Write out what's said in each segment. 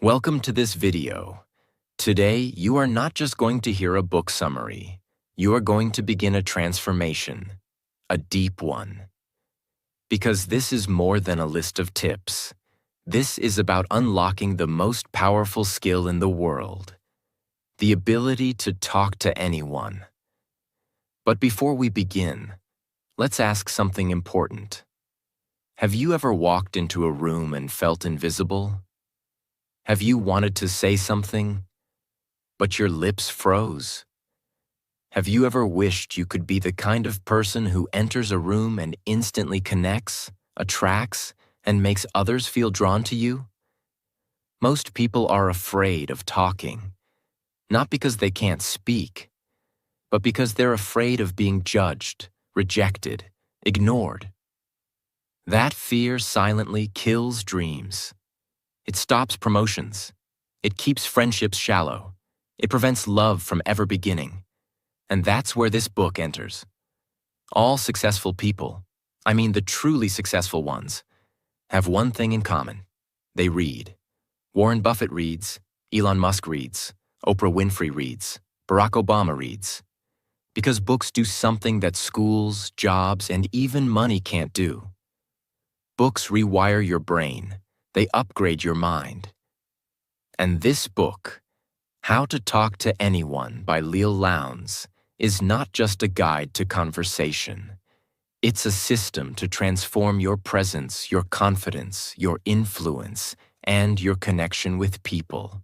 Welcome to this video. Today, you are not just going to hear a book summary. You are going to begin a transformation, a deep one. Because this is more than a list of tips. This is about unlocking the most powerful skill in the world, the ability to talk to anyone. But before we begin, let's ask something important. Have you ever walked into a room and felt invisible? Have you wanted to say something, but your lips froze? Have you ever wished you could be the kind of person who enters a room and instantly connects, attracts, and makes others feel drawn to you? Most people are afraid of talking, not because they can't speak, but because they're afraid of being judged, rejected, ignored. That fear silently kills dreams. It stops promotions. It keeps friendships shallow. It prevents love from ever beginning. And that's where this book enters. All successful people, I mean the truly successful ones, have one thing in common. They read. Warren Buffett reads, Elon Musk reads, Oprah Winfrey reads, Barack Obama reads. Because books do something that schools, jobs, and even money can't do. Books rewire your brain. They upgrade your mind. And this book, How to Talk to Anyone by Leil Lowndes, is not just a guide to conversation. It's a system to transform your presence, your confidence, your influence, and your connection with people.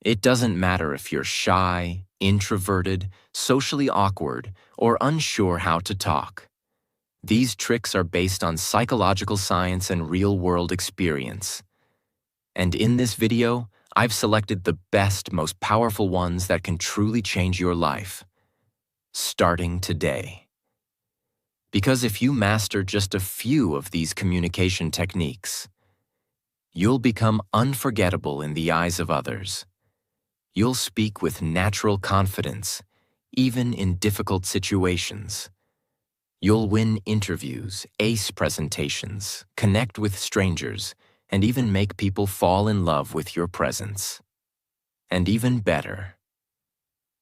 It doesn't matter if you're shy, introverted, socially awkward, or unsure how to talk. These tricks are based on psychological science and real-world experience. And in this video, I've selected the best, most powerful ones that can truly change your life, starting today. Because if you master just a few of these communication techniques, you'll become unforgettable in the eyes of others. You'll speak with natural confidence, even in difficult situations. You'll win interviews, ace presentations, connect with strangers, and even make people fall in love with your presence. And even better,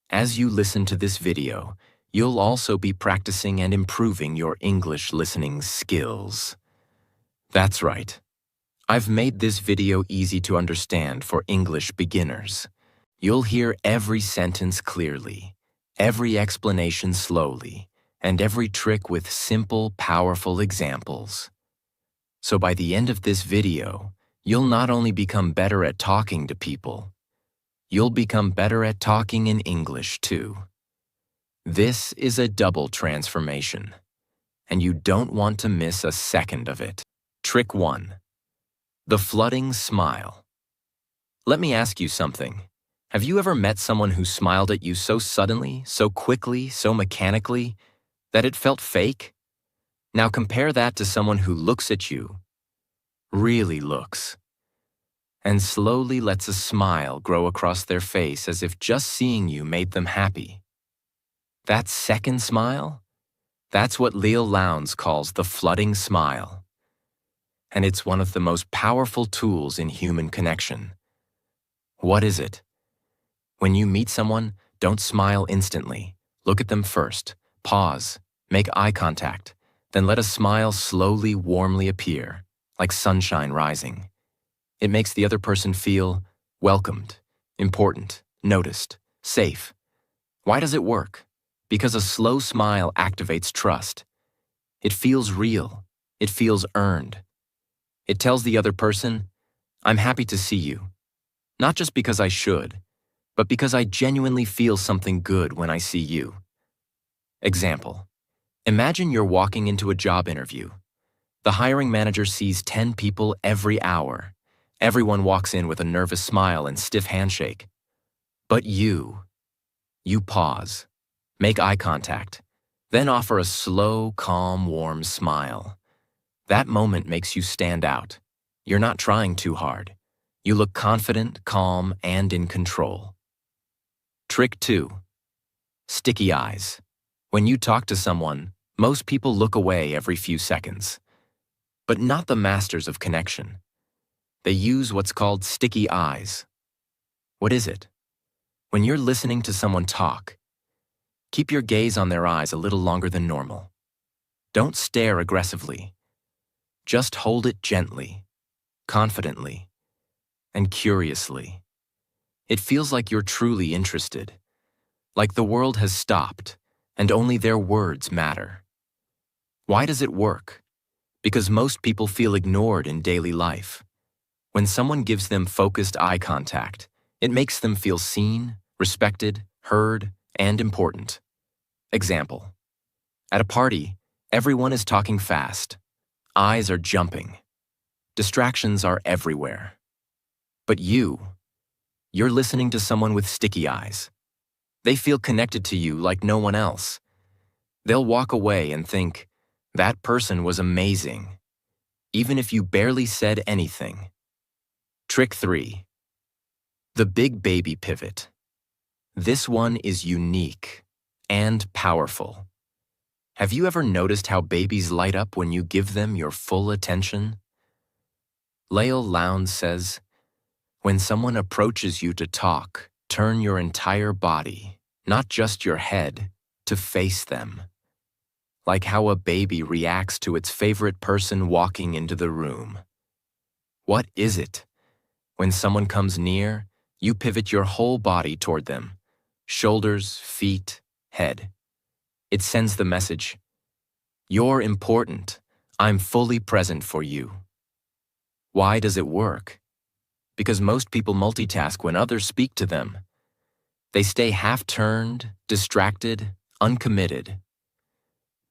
as you listen to this video, you'll also be practicing and improving your English listening skills. That's right. I've made this video easy to understand for English beginners. You'll hear every sentence clearly, every explanation slowly, and every trick with simple, powerful examples. So by the end of this video, you'll not only become better at talking to people, you'll become better at talking in English too. This is a double transformation, and you don't want to miss a second of it. Trick 1. The flooding smile. Let me ask you something. Have you ever met someone who smiled at you so suddenly, so quickly, so mechanically, that it felt fake? Now compare that to someone who looks at you, really looks, and slowly lets a smile grow across their face as if just seeing you made them happy. That second smile? That's what Leil Lowndes calls the flooding smile. And it's one of the most powerful tools in human connection. What is it? When you meet someone, don't smile instantly. Look at them first. Pause. Make eye contact, then let a smile slowly, warmly appear, like sunshine rising. It makes the other person feel welcomed, important, noticed, safe. Why does it work? Because a slow smile activates trust. It feels real. It feels earned. It tells the other person, I'm happy to see you. Not just because I should, but because I genuinely feel something good when I see you. Example. Imagine you're walking into a job interview. The hiring manager sees 10 people every hour. Everyone walks in with a nervous smile and stiff handshake. But you pause, make eye contact, then offer a slow, calm, warm smile. That moment makes you stand out. You're not trying too hard. You look confident, calm, and in control. Trick 2. Sticky eyes. When you talk to someone, most people look away every few seconds. But not the masters of connection. They use what's called sticky eyes. What is it? When you're listening to someone talk, keep your gaze on their eyes a little longer than normal. Don't stare aggressively. Just hold it gently, confidently, and curiously. It feels like you're truly interested, like the world has stopped and only their words matter. Why does it work? Because most people feel ignored in daily life. When someone gives them focused eye contact, it makes them feel seen, respected, heard, and important. Example: at a party, everyone is talking fast. Eyes are jumping. Distractions are everywhere. But you're listening to someone with sticky eyes. They feel connected to you like no one else. They'll walk away and think, that person was amazing, even if you barely said anything. Trick 3. The big baby pivot. This one is unique and powerful. Have you ever noticed how babies light up when you give them your full attention? Leil Lowndes says, when someone approaches you to talk, turn your entire body, not just your head, to face them. Like how a baby reacts to its favorite person walking into the room. What is it? When someone comes near, you pivot your whole body toward them. Shoulders, feet, head. It sends the message, you're important. I'm fully present for you. Why does it work? Because most people multitask when others speak to them. They stay half-turned, distracted, uncommitted.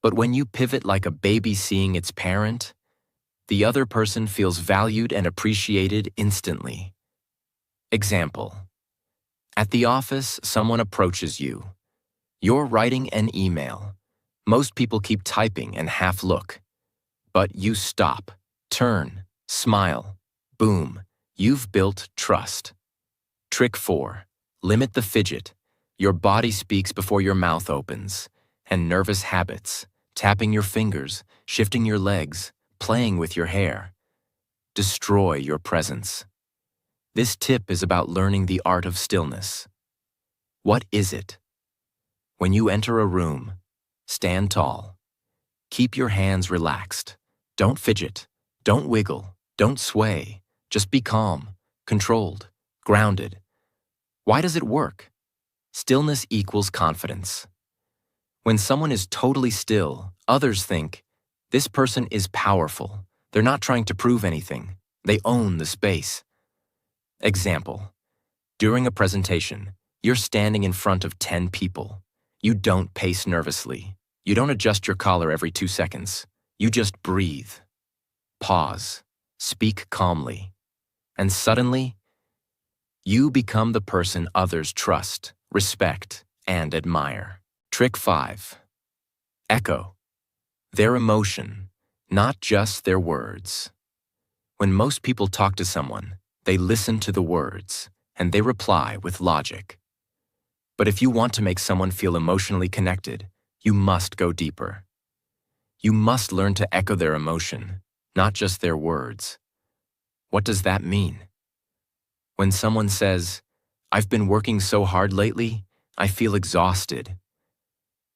But when you pivot like a baby seeing its parent, the other person feels valued and appreciated instantly. Example: at the office, someone approaches you. You're writing an email. Most people keep typing and half look. But you stop, turn, smile. Boom, you've built trust. Trick 4. Limit the fidget. Your body speaks before your mouth opens. And nervous habits, tapping your fingers, shifting your legs, playing with your hair, destroy your presence. This tip is about learning the art of stillness. What is it? When you enter a room, stand tall. Keep your hands relaxed. Don't fidget. Don't wiggle. Don't sway. Just be calm, controlled, grounded. Why does it work? Stillness equals confidence. When someone is totally still, others think, this person is powerful. They're not trying to prove anything. They own the space. Example: during a presentation, you're standing in front of 10 people. You don't pace nervously. You don't adjust your collar every 2 seconds. You just breathe. Pause. Speak calmly. And suddenly, you become the person others trust, respect, and admire. Trick 5. Echo. Their emotion, not just their words. When most people talk to someone, they listen to the words, and they reply with logic. But if you want to make someone feel emotionally connected, you must go deeper. You must learn to echo their emotion, not just their words. What does that mean? When someone says, "I've been working so hard lately, I feel exhausted,"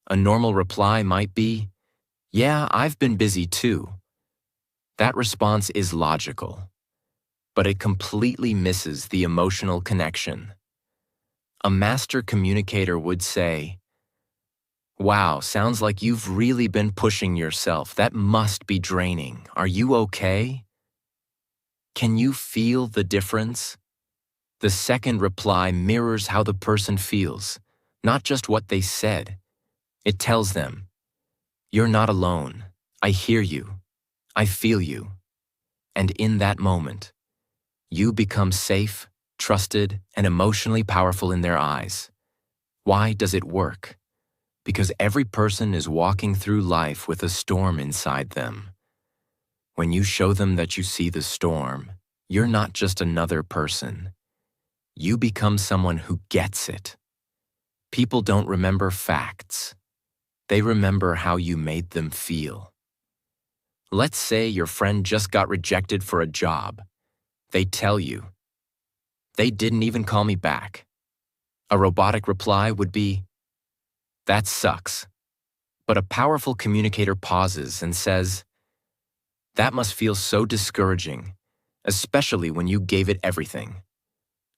a normal reply might be, "Yeah, I've been busy too." That response is logical, but it completely misses the emotional connection. A master communicator would say, "Wow, sounds like you've really been pushing yourself. That must be draining. Are you okay?" Can you feel the difference? The second reply mirrors how the person feels, not just what they said. It tells them, "You're not alone. I hear you. I feel you." And in that moment, you become safe, trusted, and emotionally powerful in their eyes. Why does it work? Because every person is walking through life with a storm inside them. When you show them that you see the storm, you're not just another person. You become someone who gets it. People don't remember facts. They remember how you made them feel. Let's say your friend just got rejected for a job. They tell you. They didn't even call me back. A robotic reply would be, that sucks. But a powerful communicator pauses and says, that must feel so discouraging, especially when you gave it everything.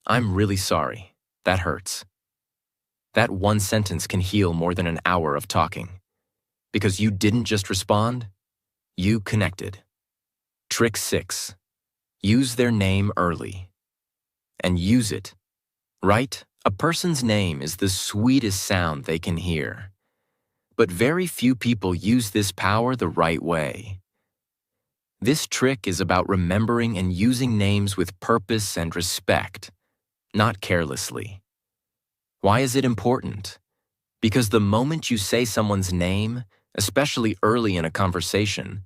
I'm really sorry. That hurts. That one sentence can heal more than an hour of talking. Because you didn't just respond, you connected. Trick 6. Use their name early. And use it. Right? A person's name is the sweetest sound they can hear. But very few people use this power the right way. This trick is about remembering and using names with purpose and respect, not carelessly. Why is it important? Because the moment you say someone's name, especially early in a conversation,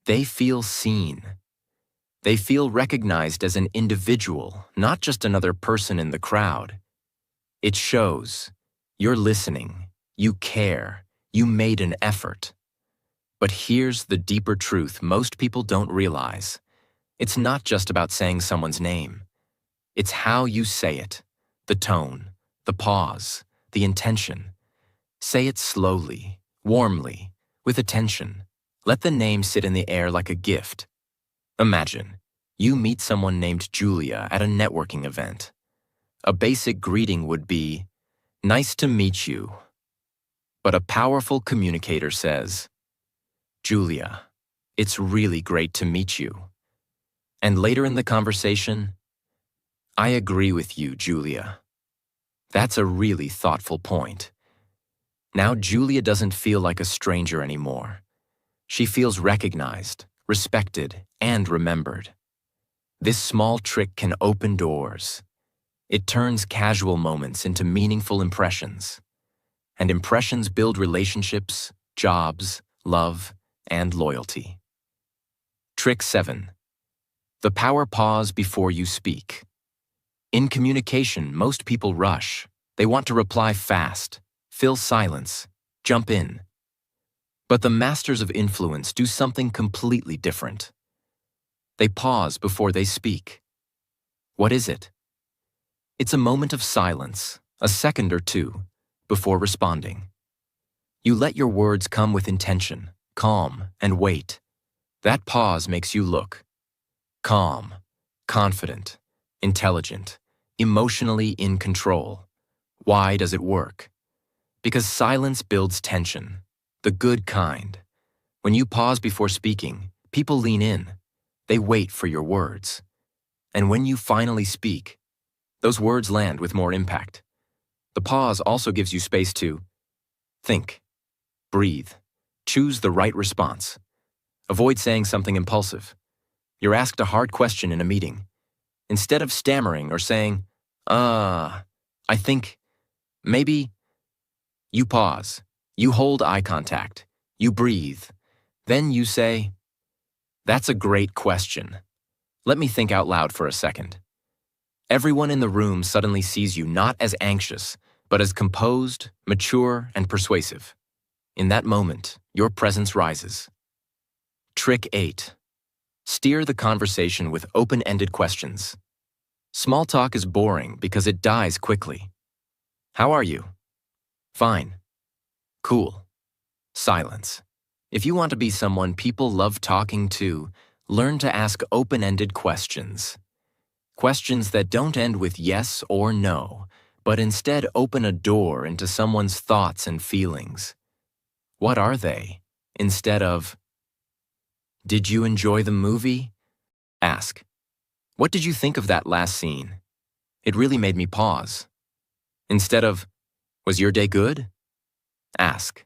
they feel seen. They feel recognized as an individual, not just another person in the crowd. It shows. You're listening. You care. You made an effort. But here's the deeper truth most people don't realize. It's not just about saying someone's name. It's how you say it, the tone, the pause, the intention. Say it slowly, warmly, with attention. Let the name sit in the air like a gift. Imagine, you meet someone named Julia at a networking event. A basic greeting would be, nice to meet you. But a powerful communicator says, Julia, it's really great to meet you. And later in the conversation, I agree with you, Julia. That's a really thoughtful point. Now Julia doesn't feel like a stranger anymore. She feels recognized, respected, and remembered. This small trick can open doors. It turns casual moments into meaningful impressions. And impressions build relationships, jobs, love, and loyalty. Trick 7. The power pause before you speak. In communication, most people rush. They want to reply fast, fill silence, jump in. But the masters of influence do something completely different. They pause before they speak. What is it? It's a moment of silence, a second or two, before responding. You let your words come with intention, calm, and wait. That pause makes you look calm, confident, intelligent, emotionally in control. Why does it work? Because silence builds tension, the good kind. When you pause before speaking, people lean in. They wait for your words. And when you finally speak, those words land with more impact. The pause also gives you space to think, breathe, choose the right response. Avoid saying something impulsive. You're asked a hard question in a meeting. Instead of stammering or saying, I think, maybe, you pause. You hold eye contact. You breathe. Then you say, that's a great question. Let me think out loud for a second. Everyone in the room suddenly sees you not as anxious, but as composed, mature, and persuasive. In that moment, your presence rises. Trick 8. Steer the conversation with open-ended questions. Small talk is boring because it dies quickly. How are you? Fine. Cool. Silence. If you want to be someone people love talking to, learn to ask open-ended questions. Questions that don't end with yes or no, but instead open a door into someone's thoughts and feelings. What are they? Instead of, did you enjoy the movie? Ask, what did you think of that last scene? It really made me pause. Instead of, was your day good? Ask,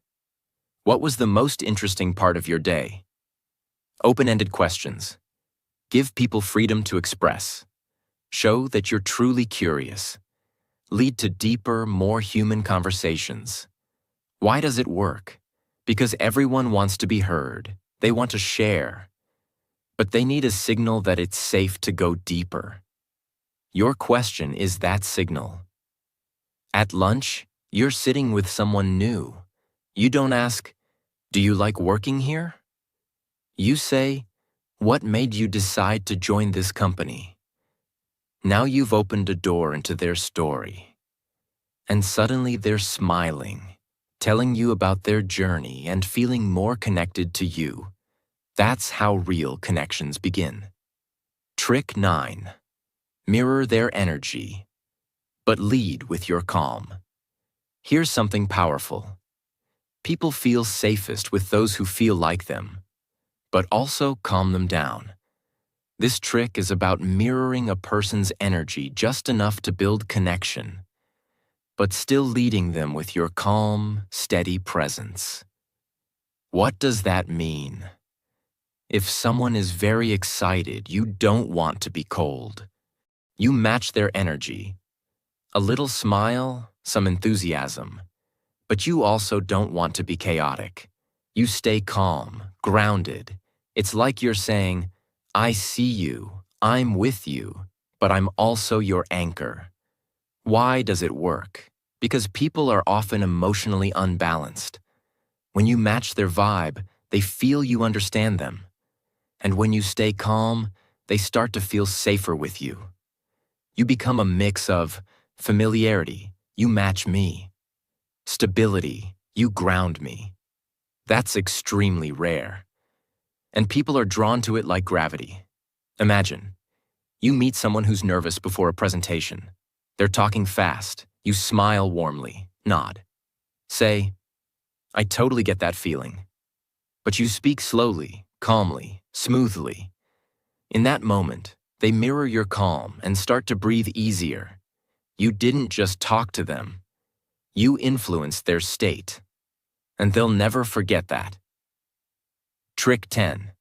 what was the most interesting part of your day? Open-ended questions. Give people freedom to express. Show that you're truly curious. Lead to deeper, more human conversations. Why does it work? Because everyone wants to be heard. They want to share. But they need a signal that it's safe to go deeper. Your question is that signal. At lunch, you're sitting with someone new. You don't ask, do you like working here? You say, what made you decide to join this company? Now you've opened a door into their story. And suddenly they're smiling, telling you about their journey and feeling more connected to you. That's how real connections begin. Trick 9. Mirror their energy, but lead with your calm. Here's something powerful. People feel safest with those who feel like them, but also calm them down. This trick is about mirroring a person's energy just enough to build connection, but still leading them with your calm, steady presence. What does that mean? If someone is very excited, you don't want to be cold. You match their energy. A little smile, some enthusiasm. But you also don't want to be chaotic. You stay calm, grounded. It's like you're saying, I see you, I'm with you, but I'm also your anchor. Why does it work? Because people are often emotionally unbalanced. When you match their vibe, they feel you understand them. And when you stay calm, they start to feel safer with you. You become a mix of familiarity, you match me. Stability, you ground me. That's extremely rare. And people are drawn to it like gravity. Imagine, you meet someone who's nervous before a presentation. They're talking fast. You smile warmly, nod. Say, I totally get that feeling. But you speak slowly, calmly, smoothly. In that moment, they mirror your calm and start to breathe easier. You didn't just talk to them. You influenced their state. And they'll never forget that. Trick 10.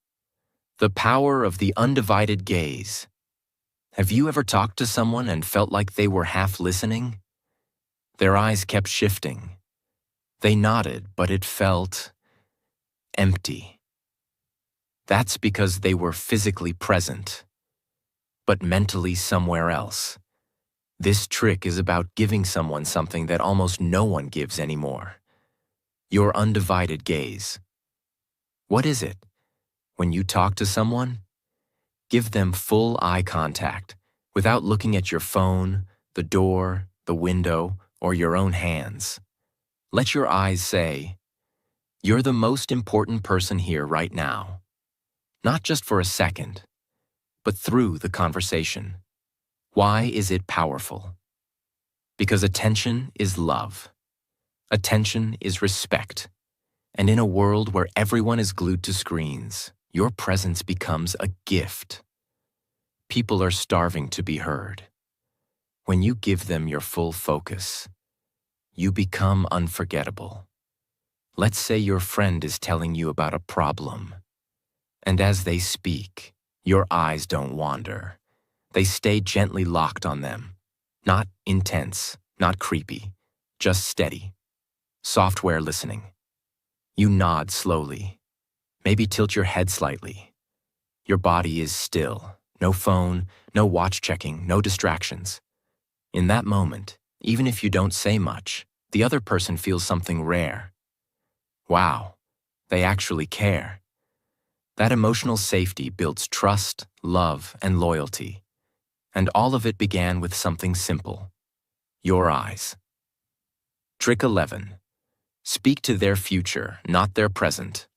The power of the undivided gaze. Have you ever talked to someone and felt like they were half listening? Their eyes kept shifting. They nodded, but it felt empty. That's because they were physically present, but mentally somewhere else. This trick is about giving someone something that almost no one gives anymore. Your undivided gaze. What is it? When you talk to someone, give them full eye contact without looking at your phone, the door, the window, or your own hands. Let your eyes say, you're the most important person here right now. Not just for a second, but through the conversation. Why is it powerful? Because attention is love. Attention is respect. And in a world where everyone is glued to screens, your presence becomes a gift. People are starving to be heard. When you give them your full focus, you become unforgettable. Let's say your friend is telling you about a problem. And as they speak, your eyes don't wander. They stay gently locked on them. Not intense, not creepy, just steady. Software listening. You nod slowly. Maybe tilt your head slightly. Your body is still. No phone, no watch checking, no distractions. In that moment, even if you don't say much, the other person feels something rare. Wow, they actually care. That emotional safety builds trust, love, and loyalty. And all of it began with something simple. Your eyes. Trick 11. Speak to their future, not their present.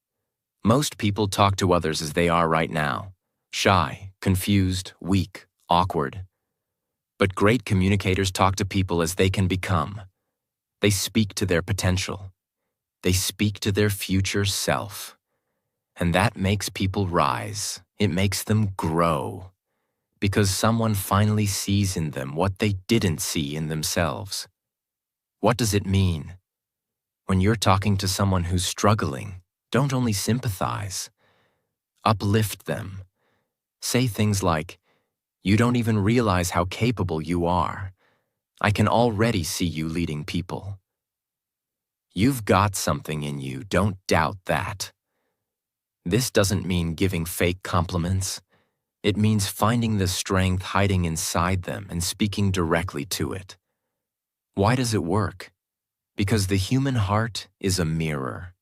Most people talk to others as they are right now. Shy, confused, weak, awkward. But great communicators talk to people as they can become. They speak to their potential. They speak to their future self. And that makes people rise. It makes them grow. Because someone finally sees in them what they didn't see in themselves. What does it mean? When you're talking to someone who's struggling, don't only sympathize. Uplift them. Say things like, you don't even realize how capable you are. I can already see you leading people. You've got something in you, don't doubt that. This doesn't mean giving fake compliments. It means finding the strength hiding inside them and speaking directly to it. Why does it work? Because the human heart is a mirror.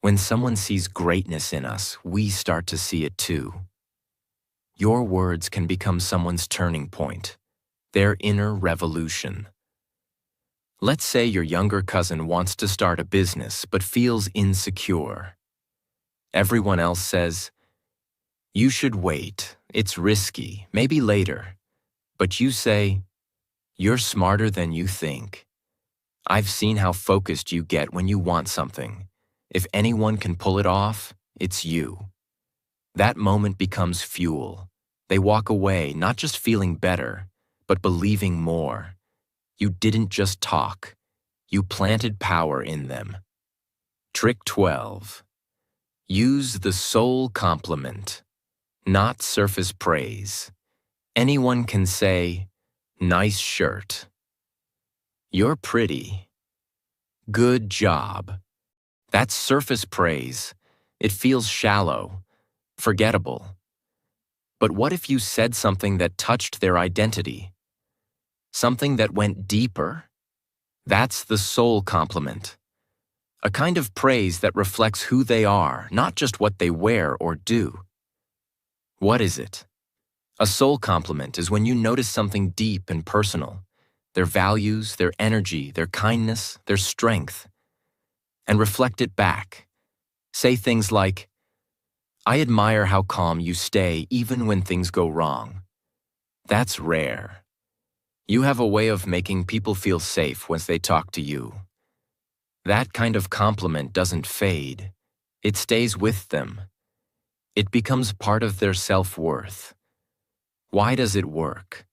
When someone sees greatness in us, we start to see it too. your words can become someone's turning point, their inner revolution. Let's say your younger cousin wants to start a business but feels insecure. Everyone else says, "You should wait, it's risky, maybe later." But you say, "You're smarter than you think. I've seen how focused you get when you want something. If anyone can pull it off, it's you." That moment becomes fuel. They walk away not just feeling better, but believing more. You didn't just talk. You planted power in them. Trick 12. Use the soul compliment, not surface praise. Anyone can say, "Nice shirt." "You're pretty." "Good job." That's surface praise. It feels shallow, forgettable. But what if you said something that touched their identity? Something that went deeper? That's the soul compliment. A kind of praise that reflects who they are, not just what they wear or do. What is it? A soul compliment is when you notice something deep and personal, their values, their energy, their kindness, their strength, and reflect it back. Say things like, "I admire how calm you stay even when things go wrong." That's rare. You have a way of making people feel safe once they talk to you. That kind of compliment doesn't fade. It stays with them. It becomes part of their self-worth. Why does it work?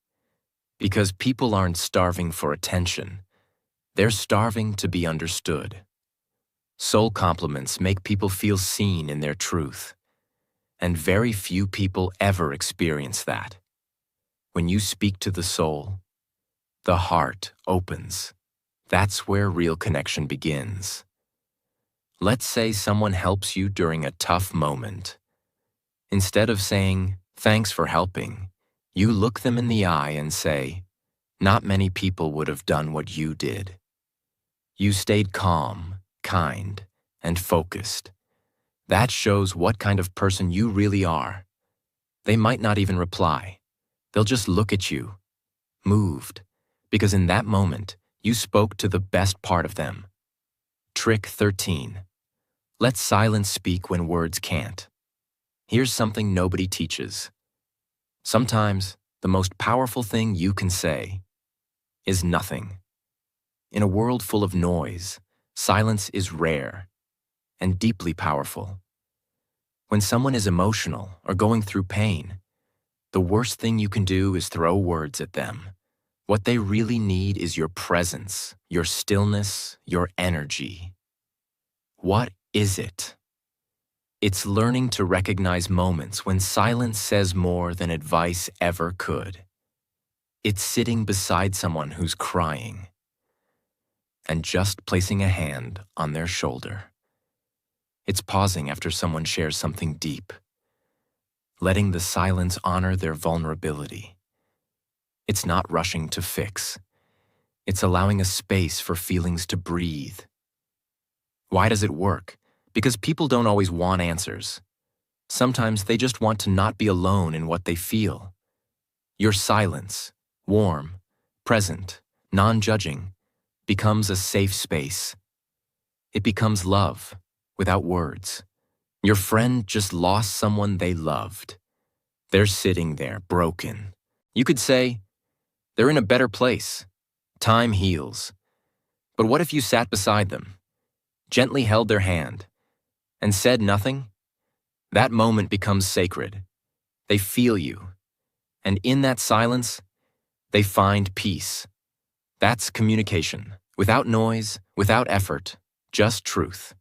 Because people aren't starving for attention. They're starving to be understood. Soul compliments make people feel seen in their truth. And very few people ever experience that. When you speak to the soul, the heart opens. That's where real connection begins. Let's say someone helps you during a tough moment. Instead of saying, "Thanks for helping," you look them in the eye and say, "Not many people would have done what you did." You stayed calm, kind, and focused. That shows what kind of person you really are. They might not even reply. They'll just look at you, moved, because in that moment, you spoke to the best part of them. Trick 13. Let silence speak when words can't. Here's something nobody teaches. Sometimes, the most powerful thing you can say is nothing. In a world full of noise, silence is rare and deeply powerful. When someone is emotional or going through pain, the worst thing you can do is throw words at them. What they really need is your presence, your stillness, your energy. What is it? It's learning to recognize moments when silence says more than advice ever could. It's sitting beside someone who's crying and just placing a hand on their shoulder. It's pausing after someone shares something deep, letting the silence honor their vulnerability. It's not rushing to fix. It's allowing a space for feelings to breathe. Why does it work? Because people don't always want answers. Sometimes they just want to not be alone in what they feel. Your silence, warm, present, non-judging, becomes a safe space. It becomes love, without words. Your friend just lost someone they loved. They're sitting there, broken. You could say, "They're in a better place. Time heals." But what if you sat beside them, gently held their hand, and said nothing? That moment becomes sacred. They feel you. And in that silence, they find peace. That's communication. Without noise, without effort, just truth.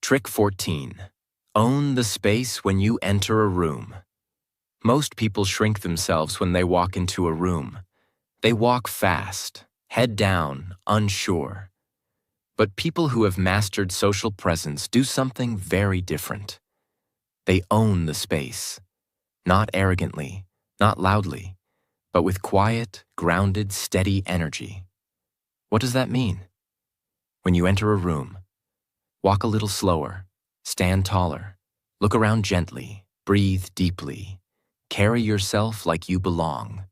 Trick 14. Own the space when you enter a room. Most people shrink themselves when they walk into a room. They walk fast, head down, unsure. But people who have mastered social presence do something very different. They own the space, not arrogantly, not loudly, but with quiet, grounded, steady energy. What does that mean? When you enter a room, walk a little slower, stand taller, look around gently, breathe deeply. Carry yourself like you belong.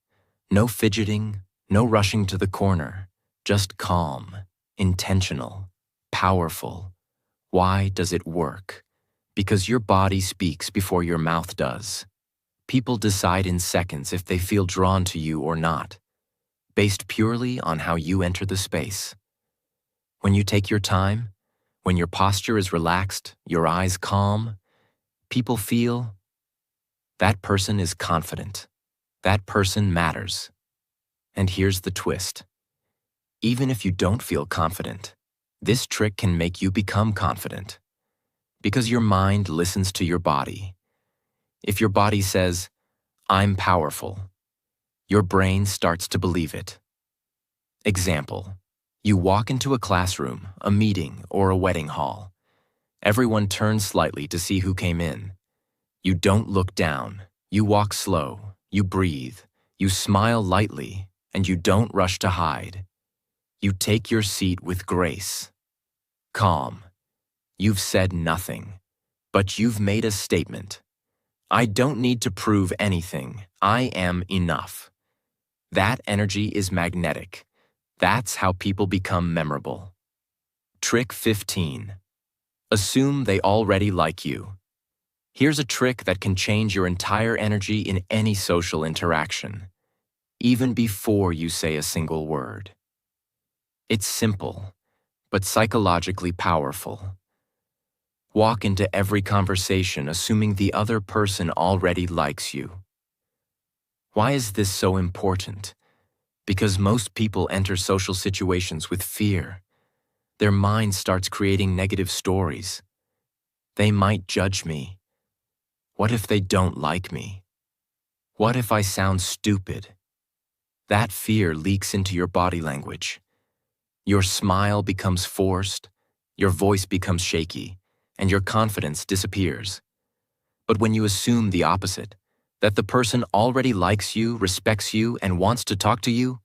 No fidgeting, no rushing to the corner. Just calm, intentional, powerful. Why does it work? Because your body speaks before your mouth does. People decide in seconds if they feel drawn to you or not, based purely on how you enter the space. When you take your time, when your posture is relaxed, your eyes calm, people feel that person is confident. That person matters. And here's the twist. Even if you don't feel confident, this trick can make you become confident. Because your mind listens to your body. If your body says, "I'm powerful," your brain starts to believe it. Example, you walk into a classroom, a meeting, or a wedding hall. Everyone turns slightly to see who came in. You don't look down. You walk slow. You breathe. You smile lightly, and you don't rush to hide. You take your seat with grace. Calm. You've said nothing, but you've made a statement. I don't need to prove anything. I am enough. That energy is magnetic. That's how people become memorable. Trick 15. Assume they already like you. Here's a trick that can change your entire energy in any social interaction, even before you say a single word. It's simple, but psychologically powerful. Walk into every conversation assuming the other person already likes you. Why is this so important? Because most people enter social situations with fear. Their mind starts creating negative stories. They might judge me. What if they don't like me? What if I sound stupid? That fear leaks into your body language. Your smile becomes forced, your voice becomes shaky, and your confidence disappears. But when you assume the opposite, that the person already likes you, respects you, and wants to talk to you,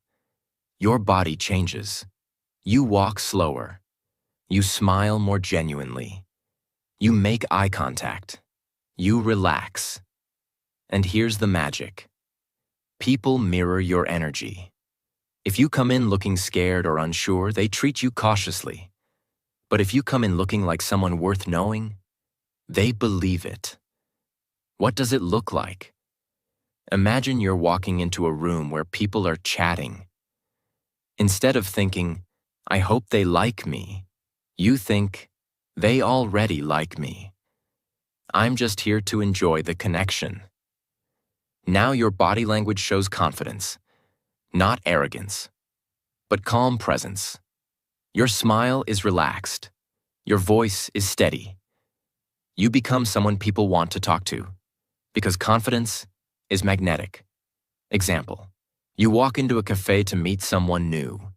your body changes. You walk slower. You smile more genuinely. You make eye contact. You relax. And here's the magic. People mirror your energy. If you come in looking scared or unsure, they treat you cautiously. But if you come in looking like someone worth knowing, they believe it. What does it look like? Imagine you're walking into a room where people are chatting. Instead of thinking, I hope they like me, you think, they already like me. I'm just here to enjoy the connection. Now your body language shows confidence, not arrogance, but calm presence. Your smile is relaxed. Your voice is steady. You become someone people want to talk to, because confidence is magnetic. Example, you walk into a cafe to meet someone new,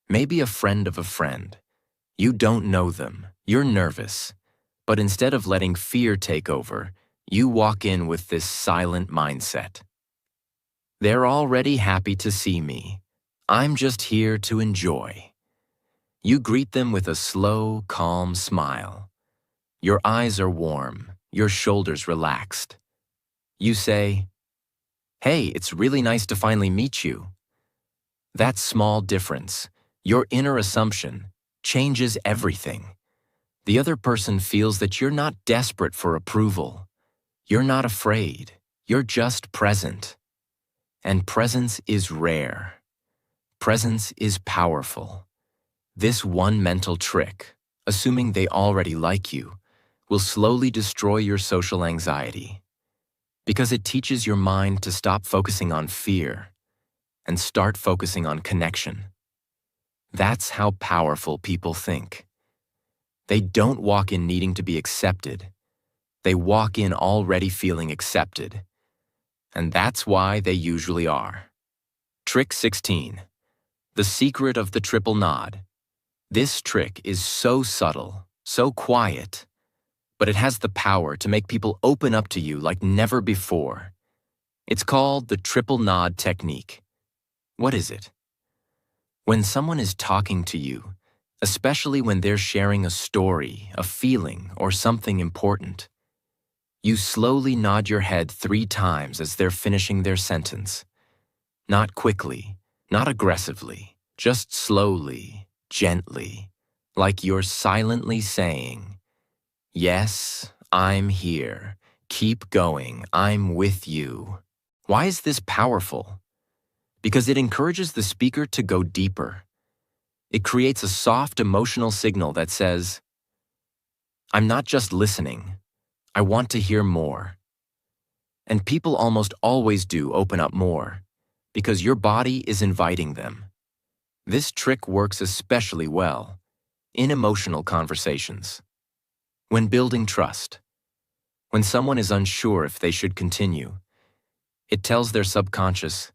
maybe a friend of a friend. You don't know them, you're nervous, but instead of letting fear take over, you walk in with this silent mindset. They're already happy to see me. I'm just here to enjoy. You greet them with a slow, calm smile. Your eyes are warm, your shoulders relaxed. You say, "Hey, it's really nice to finally meet you." That small difference, your inner assumption, changes everything. The other person feels that you're not desperate for approval. You're not afraid. You're just present. And presence is rare. Presence is powerful. This one mental trick, assuming they already like you, will slowly destroy your social anxiety. Because it teaches your mind to stop focusing on fear and start focusing on connection. That's how powerful people think. They don't walk in needing to be accepted. They walk in already feeling accepted. And that's why they usually are. Trick 16. The secret of the triple nod. This trick is so subtle, so quiet, but it has the power to make people open up to you like never before. It's called the triple nod technique. What is it? When someone is talking to you, especially when they're sharing a story, a feeling, or something important, You slowly nod your head 3 times as they're finishing their sentence. Not quickly, not aggressively, just slowly, gently, like you're silently saying, "Yes, I'm here. Keep going. I'm with you." Why is this powerful? Because it encourages the speaker to go deeper. It creates a soft emotional signal that says, "I'm not just listening. I want to hear more." And people almost always do open up more, because your body is inviting them. This trick works especially well in emotional conversations. When building trust, when someone is unsure if they should continue, it tells their subconscious,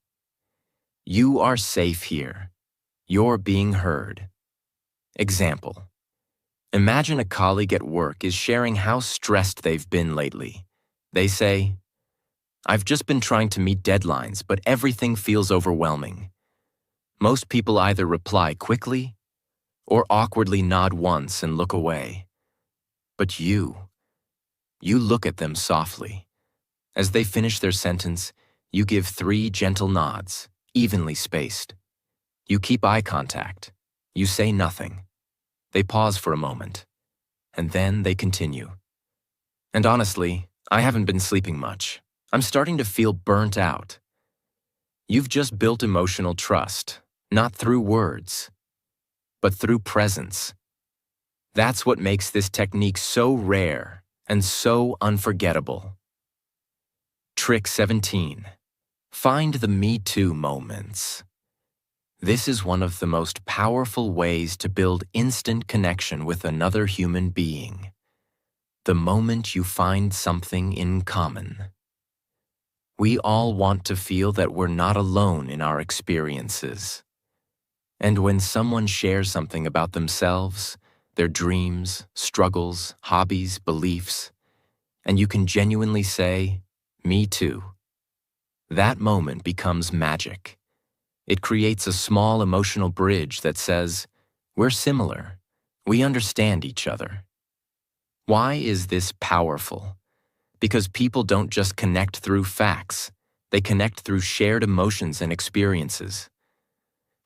"You are safe here. You're being heard." Example: imagine a colleague at work is sharing how stressed they've been lately. They say, "I've just been trying to meet deadlines, but everything feels overwhelming." Most people either reply quickly or awkwardly nod once and look away. But you look at them softly. As they finish their sentence, you give 3 gentle nods, evenly spaced. You keep eye contact. You say nothing. They pause for a moment, and then they continue. "And honestly, I haven't been sleeping much. I'm starting to feel burnt out." You've just built emotional trust, not through words, but through presence. That's what makes this technique so rare and so unforgettable. Trick 17. Find the Me Too moments. This is one of the most powerful ways to build instant connection with another human being. The moment you find something in common. We all want to feel that we're not alone in our experiences. And when someone shares something about themselves, their dreams, struggles, hobbies, beliefs, and you can genuinely say, "Me too," that moment becomes magic. It creates a small emotional bridge that says, "We're similar. We understand each other." Why is this powerful? Because people don't just connect through facts. They connect through shared emotions and experiences.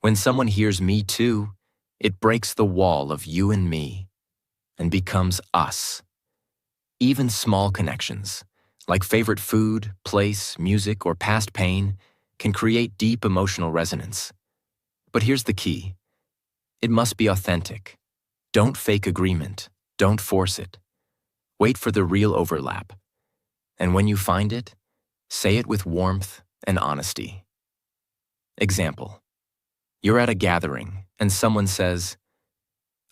When someone hears "me too," it breaks the wall of you and me and becomes us. Even small connections, like favorite food, place, music, or past pain, can create deep emotional resonance. But here's the key. It must be authentic. Don't fake agreement. Don't force it. Wait for the real overlap. And when you find it, say it with warmth and honesty. Example: you're at a gathering and someone says,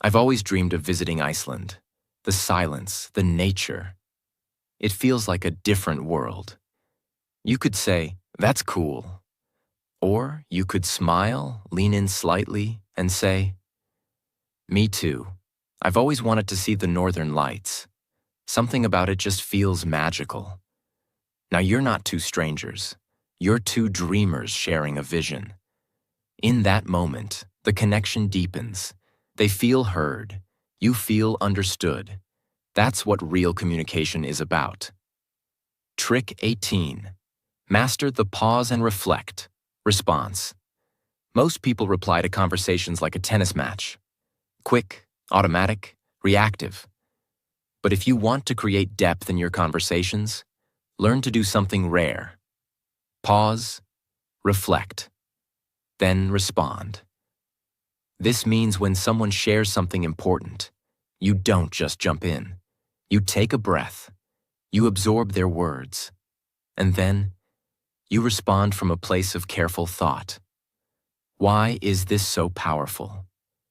"I've always dreamed of visiting Iceland. The silence, the nature. It feels like a different world." You could say, "That's cool." Or you could smile, lean in slightly, and say, "Me too. I've always wanted to see the northern lights. Something about it just feels magical." Now you're not two strangers. You're two dreamers sharing a vision. In that moment, the connection deepens. They feel heard. You feel understood. That's what real communication is about. Trick 18. Master the pause and reflect. Response. Most people reply to conversations like a tennis match. Quick, automatic, reactive. But if you want to create depth in your conversations, learn to do something rare. Pause, reflect, then respond. This means when someone shares something important, you don't just jump in. You take a breath, you absorb their words, and then you respond from a place of careful thought. Why is this so powerful?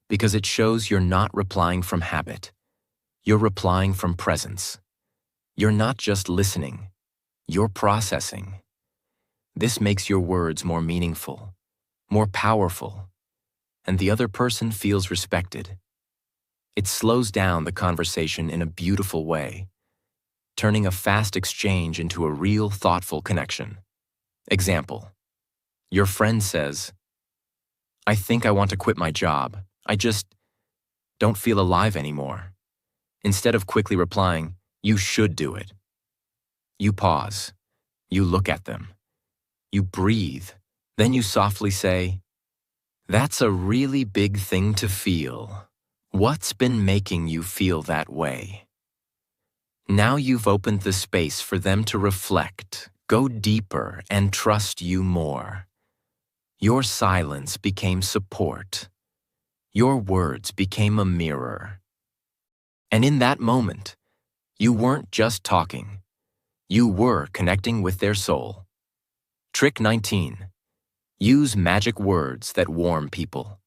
Because it shows you're not replying from habit. You're replying from presence. You're not just listening, you're processing. This makes your words more meaningful, more powerful, and the other person feels respected. It slows down the conversation in a beautiful way, turning a fast exchange into a real, thoughtful connection. Example: your friend says, "I think I want to quit my job. I just don't feel alive anymore." Instead of quickly replying, "You should do it," You pause. You look at them. You breathe. Then you softly say, "That's a really big thing to feel. What's been making you feel that way?" Now you've opened the space for them to reflect, go deeper, and trust you more. Your silence became support. Your words became a mirror. And in that moment, you weren't just talking. You were connecting with their soul. Trick 19. Use magic words that warm people.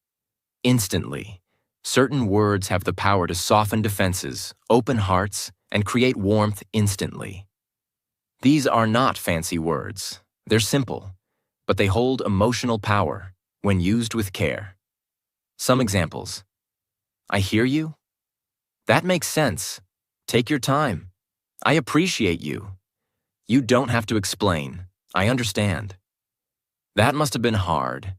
Instantly, certain words have the power to soften defenses, open hearts, and create warmth instantly. These are not fancy words. They're simple, but they hold emotional power when used with care. Some examples. "I hear you." "That makes sense." "Take your time." "I appreciate you." "You don't have to explain. I understand." "That must have been hard."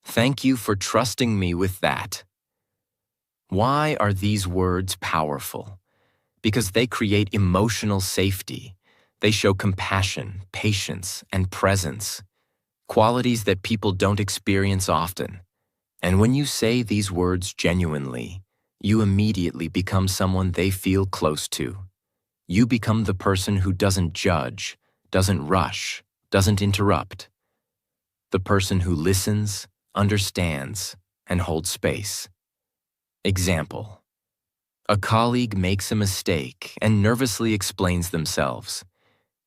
"Thank you for trusting me with that." Why are these words powerful? Because they create emotional safety. They show compassion, patience, and presence, qualities that people don't experience often. And when you say these words genuinely, you immediately become someone they feel close to. You become the person who doesn't judge, doesn't rush, doesn't interrupt. The person who listens, understands, and holds space. Example. A colleague makes a mistake and nervously explains themselves.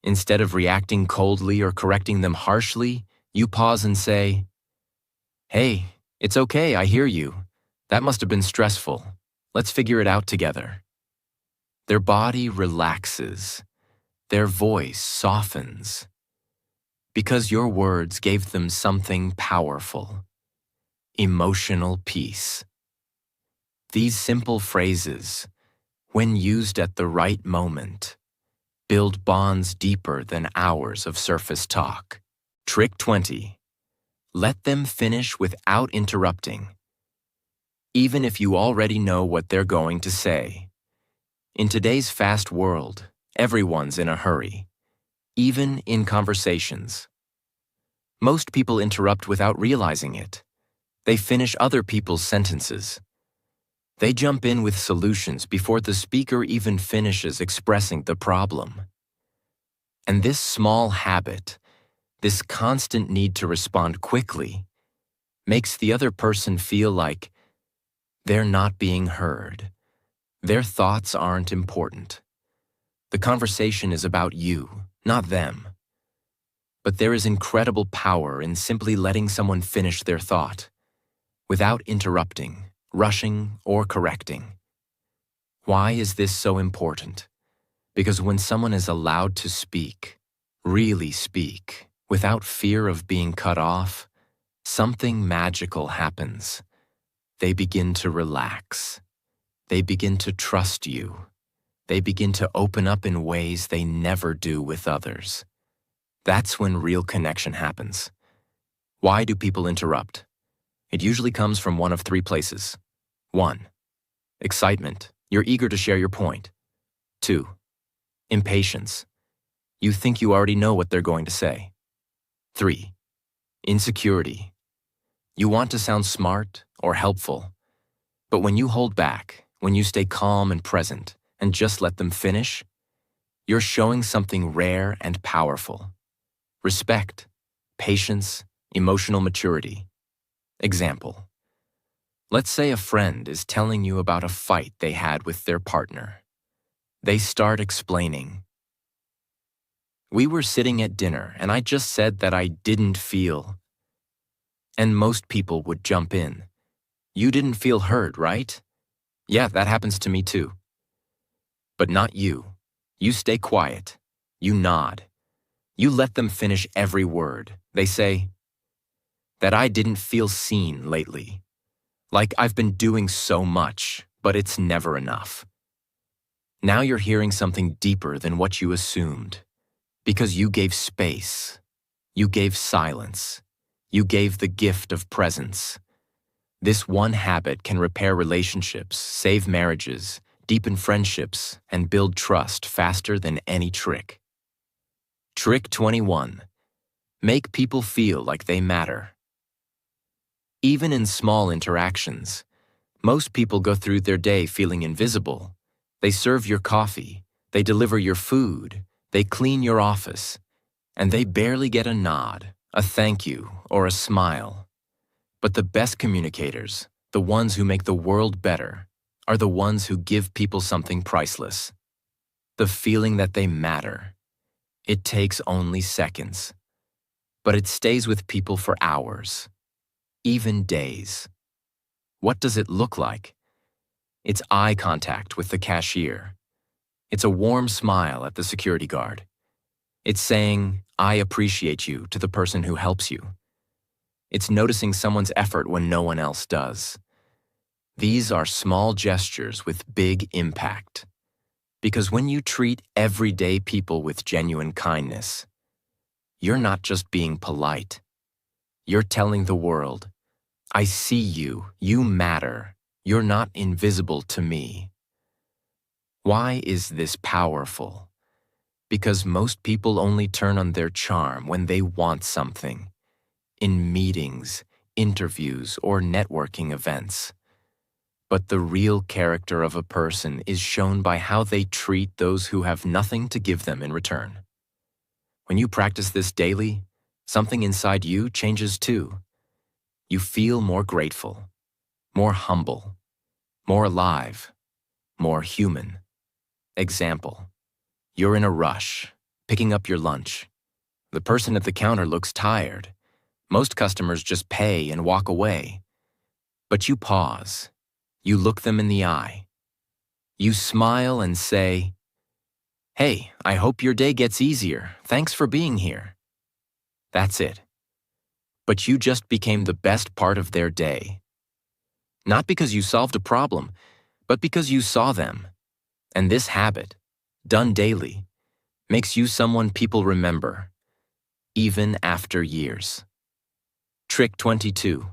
Instead of reacting coldly or correcting them harshly, you pause and say, "Hey, it's okay, I hear you. That must have been stressful. Let's figure it out together." Their body relaxes. Their voice softens. Because your words gave them something powerful. Emotional peace. These simple phrases, when used at the right moment, build bonds deeper than hours of surface talk. Trick 20. Let them finish without interrupting, even if you already know what they're going to say. In today's fast world, everyone's in a hurry, even in conversations. Most people interrupt without realizing it. They finish other people's sentences. They jump in with solutions before the speaker even finishes expressing the problem. And this small habit, this constant need to respond quickly, makes the other person feel like they're not being heard. Their thoughts aren't important. The conversation is about you, not them. But there is incredible power in simply letting someone finish their thought, without interrupting, rushing, or correcting. Why is this so important? Because when someone is allowed to speak, really speak, without fear of being cut off, something magical happens. They begin to relax. They begin to trust you. They begin to open up in ways they never do with others. That's when real connection happens. Why do people interrupt? It usually comes from one of three places. 1. Excitement. You're eager to share your point. 2. Impatience. You think you already know what they're going to say. 3. Insecurity. You want to sound smart or helpful, but when you hold back, when you stay calm and present and just let them finish, you're showing something rare and powerful. Respect, patience, emotional maturity. Example. Let's say a friend is telling you about a fight they had with their partner. They start explaining. "We were sitting at dinner and I just said that I didn't feel." And most people would jump in. "You didn't feel heard, right?" "Yeah, that happens to me too." But not you. You stay quiet. You nod. You let them finish every word. They say, "That I didn't feel seen lately. Like I've been doing so much, but it's never enough." Now you're hearing something deeper than what you assumed. Because you gave space. You gave silence. You gave the gift of presence. This one habit can repair relationships, save marriages, deepen friendships, and build trust faster than any trick. Trick 21. Make people feel like they matter. Even in small interactions, most people go through their day feeling invisible. They serve your coffee, they deliver your food, they clean your office, and they barely get a nod, a thank you, or a smile. But the best communicators, the ones who make the world better, are the ones who give people something priceless. The feeling that they matter. It takes only seconds, but it stays with people for hours, even days. What does it look like? It's eye contact with the cashier. It's a warm smile at the security guard. It's saying, "I appreciate you," to the person who helps you. It's noticing someone's effort when no one else does. These are small gestures with big impact. Because when you treat everyday people with genuine kindness, you're not just being polite. You're telling the world, "I see you, you matter, you're not invisible to me." Why is this powerful? Because most people only turn on their charm when they want something. In meetings, interviews, or networking events. But the real character of a person is shown by how they treat those who have nothing to give them in return. When you practice this daily, something inside you changes too. You feel more grateful, more humble, more alive, more human. Example, you're in a rush, picking up your lunch. The person at the counter looks tired. Most customers just pay and walk away. But you pause. You look them in the eye. You smile and say, "Hey, I hope your day gets easier. Thanks for being here." That's it. But you just became the best part of their day. Not because you solved a problem, but because you saw them. And this habit, done daily, makes you someone people remember, even after years. Trick 22.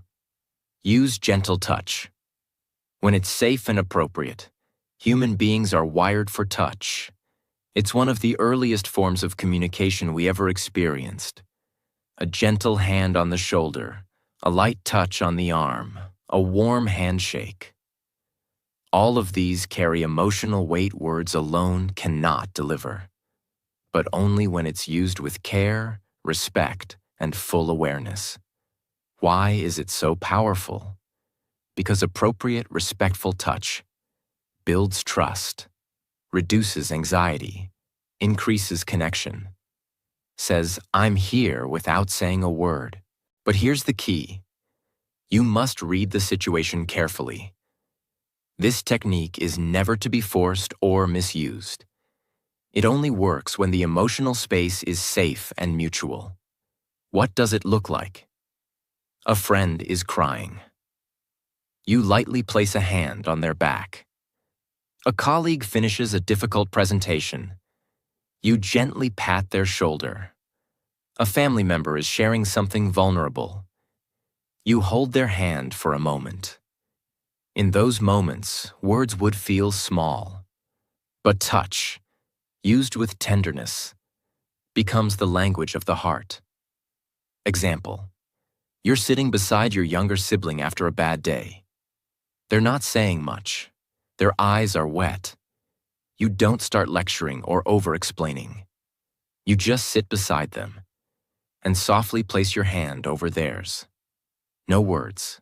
Use gentle touch. When it's safe and appropriate, human beings are wired for touch. It's one of the earliest forms of communication we ever experienced. A gentle hand on the shoulder, a light touch on the arm, a warm handshake. All of these carry emotional weight words alone cannot deliver, but only when it's used with care, respect, and full awareness. Why is it so powerful? Because appropriate, respectful touch builds trust, reduces anxiety, increases connection, says, "I'm here," without saying a word. But here's the key. You must read the situation carefully. This technique is never to be forced or misused. It only works when the emotional space is safe and mutual. What does it look like? A friend is crying. You lightly place a hand on their back. A colleague finishes a difficult presentation. You gently pat their shoulder. A family member is sharing something vulnerable. You hold their hand for a moment. In those moments, words would feel small. But touch, used with tenderness, becomes the language of the heart. Example, you're sitting beside your younger sibling after a bad day. They're not saying much. Their eyes are wet. You don't start lecturing or over-explaining. You just sit beside them and softly place your hand over theirs. No words.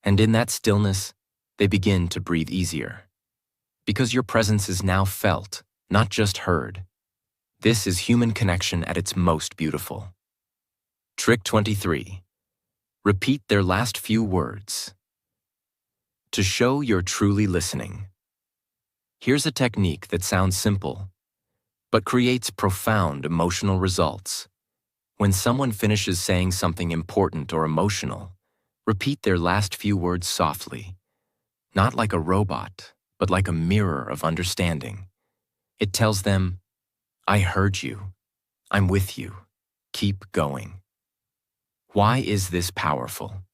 And in that stillness, they begin to breathe easier. Because your presence is now felt, not just heard. This is human connection at its most beautiful. Trick 23. Repeat their last few words. To show you're truly listening. Here's a technique that sounds simple, but creates profound emotional results. When someone finishes saying something important or emotional, repeat their last few words softly. Not like a robot, but like a mirror of understanding. It tells them, "I heard you. I'm with you. Keep going." Why is this powerful?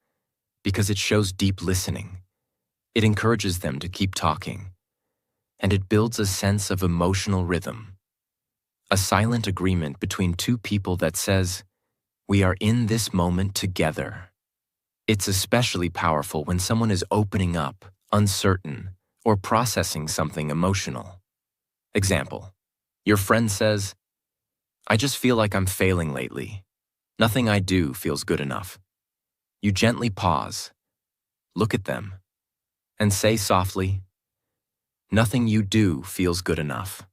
Because it shows deep listening. It encourages them to keep talking. And it builds a sense of emotional rhythm. a silent agreement between two people that says, "We are in this moment together." It's especially powerful when someone is opening up, uncertain, or processing something emotional. Example, your friend says, "I just feel like I'm failing lately. Nothing I do feels good enough." You gently pause, look at them, and say softly, "Nothing you do feels good enough."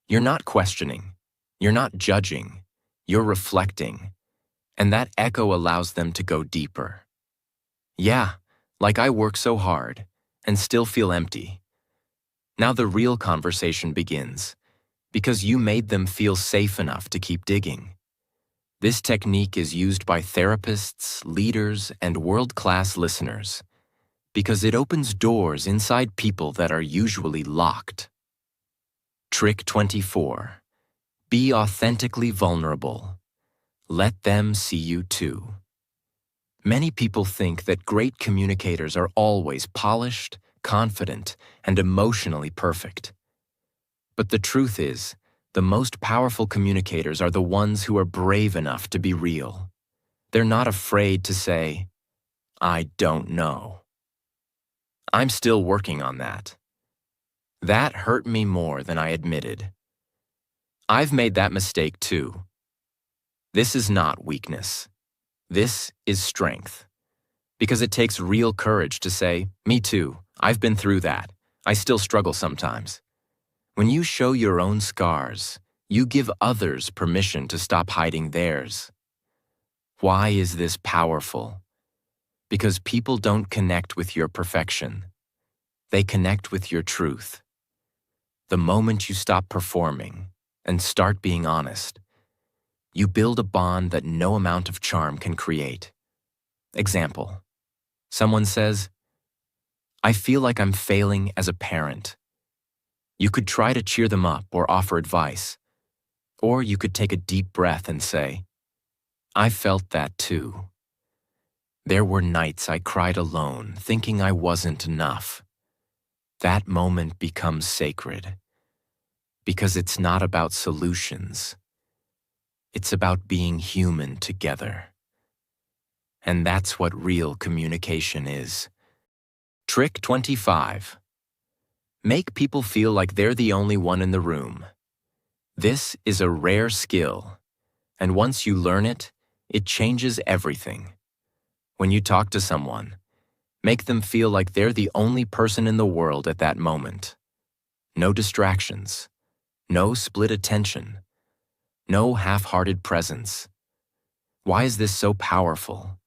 You're not questioning, you're not judging, you're reflecting, and that echo allows them to go deeper. "Yeah, like I work so hard and still feel empty." Now the real conversation begins, because you made them feel safe enough to keep digging. This technique is used by therapists, leaders, and world-class listeners, because it opens doors inside people that are usually locked. Trick 24. Be authentically vulnerable. Let them see you too. Many people think that great communicators are always polished, confident, and emotionally perfect. But the truth is, the most powerful communicators are the ones who are brave enough to be real. They're not afraid to say, "I don't know. I'm still working on that. That hurt me more than I admitted. I've made that mistake too." This is not weakness. This is strength. Because it takes real courage to say, "Me too, I've been through that. I still struggle sometimes." When you show your own scars, you give others permission to stop hiding theirs. Why is this powerful? Because people don't connect with your perfection. They connect with your truth. The moment you stop performing and start being honest, you build a bond that no amount of charm can create. Example, someone says, "I feel like I'm failing as a parent." You could try to cheer them up or offer advice. Or you could take a deep breath and say, "I felt that too. There were nights I cried alone, thinking I wasn't enough." That moment becomes sacred, because it's not about solutions. It's about being human together. And that's what real communication is. Trick 25. Make people feel like they're the only one in the room. This is a rare skill, and once you learn it, it changes everything. When you talk to someone, make them feel like they're the only person in the world at that moment. No distractions, no split attention, no half-hearted presence. Why is this so powerful?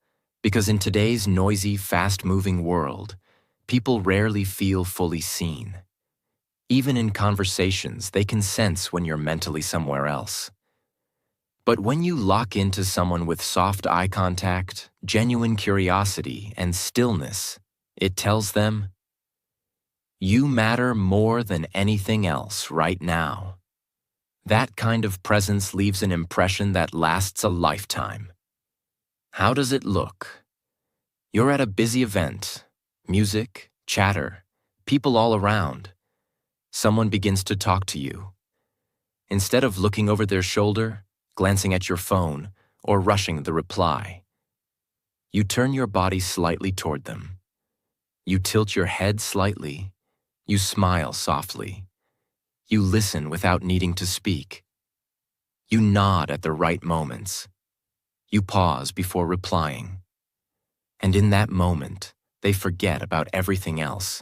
Because in today's noisy, fast-moving world, people rarely feel fully seen. Even in conversations, they can sense when you're mentally somewhere else. But when you lock into someone with soft eye contact, genuine curiosity, and stillness, it tells them, "You matter more than anything else right now." That kind of presence leaves an impression that lasts a lifetime. How does it look? You're at a busy event, music, chatter, people all around. Someone begins to talk to you. Instead of looking over their shoulder, glancing at your phone, or rushing the reply, you turn your body slightly toward them. You tilt your head slightly. You smile softly. You listen without needing to speak. You nod at the right moments. You pause before replying. And in that moment, they forget about everything else.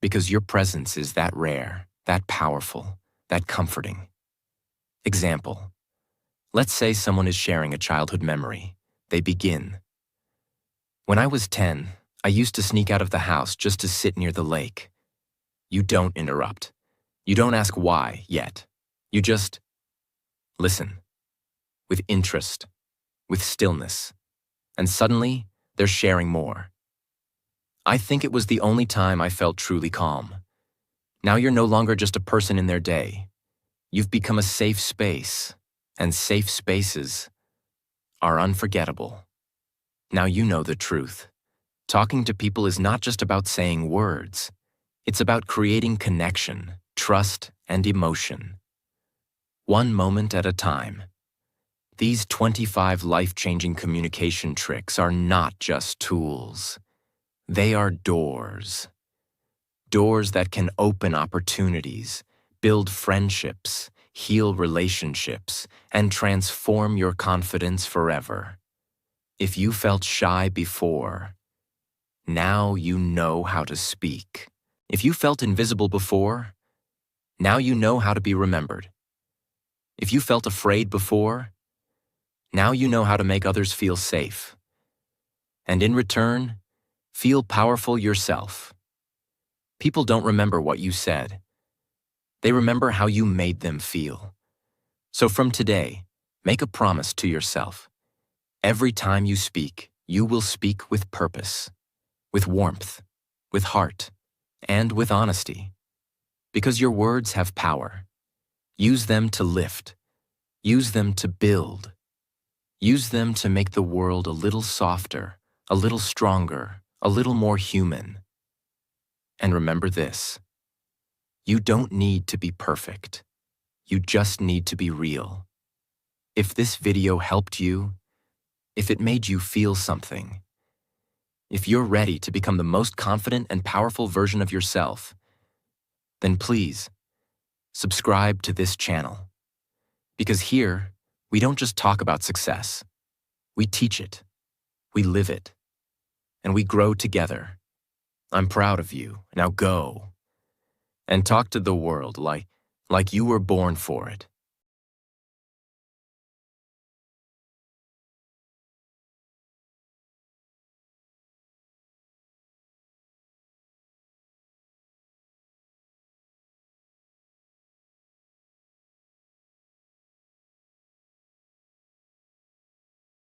Because your presence is that rare, that powerful, that comforting. Example, let's say someone is sharing a childhood memory. They begin, "When I was 10, I used to sneak out of the house just to sit near the lake." You don't interrupt. You don't ask why yet. You just listen, with interest, with stillness, and suddenly they're sharing more. "I think it was the only time I felt truly calm." Now you're no longer just a person in their day. You've become a safe space, and safe spaces are unforgettable. Now you know the truth. Talking to people is not just about saying words. It's about creating connection, trust, and emotion. one moment at a time. These 25 life-changing communication tricks are not just tools. They are doors. Doors that can open opportunities, build friendships, heal relationships, and transform your confidence forever. If you felt shy before, now you know how to speak. If you felt invisible before, now you know how to be remembered. If you felt afraid before, now you know how to make others feel safe. And in return, feel powerful yourself. People don't remember what you said. They remember how you made them feel. So from today, make a promise to yourself. Every time you speak, you will speak with purpose, with warmth, with heart, and with honesty. Because your words have power. Use them to lift. Use them to build. Use them to make the world a little softer, a little stronger, a little more human. And remember this: you don't need to be perfect. You just need to be real. If this video helped you, if it made you feel something, if you're ready to become the most confident and powerful version of yourself, then please subscribe to this channel. Because here, we don't just talk about success. We teach it, we live it, and we grow together. I'm proud of you. Now go and talk to the world like you were born for it.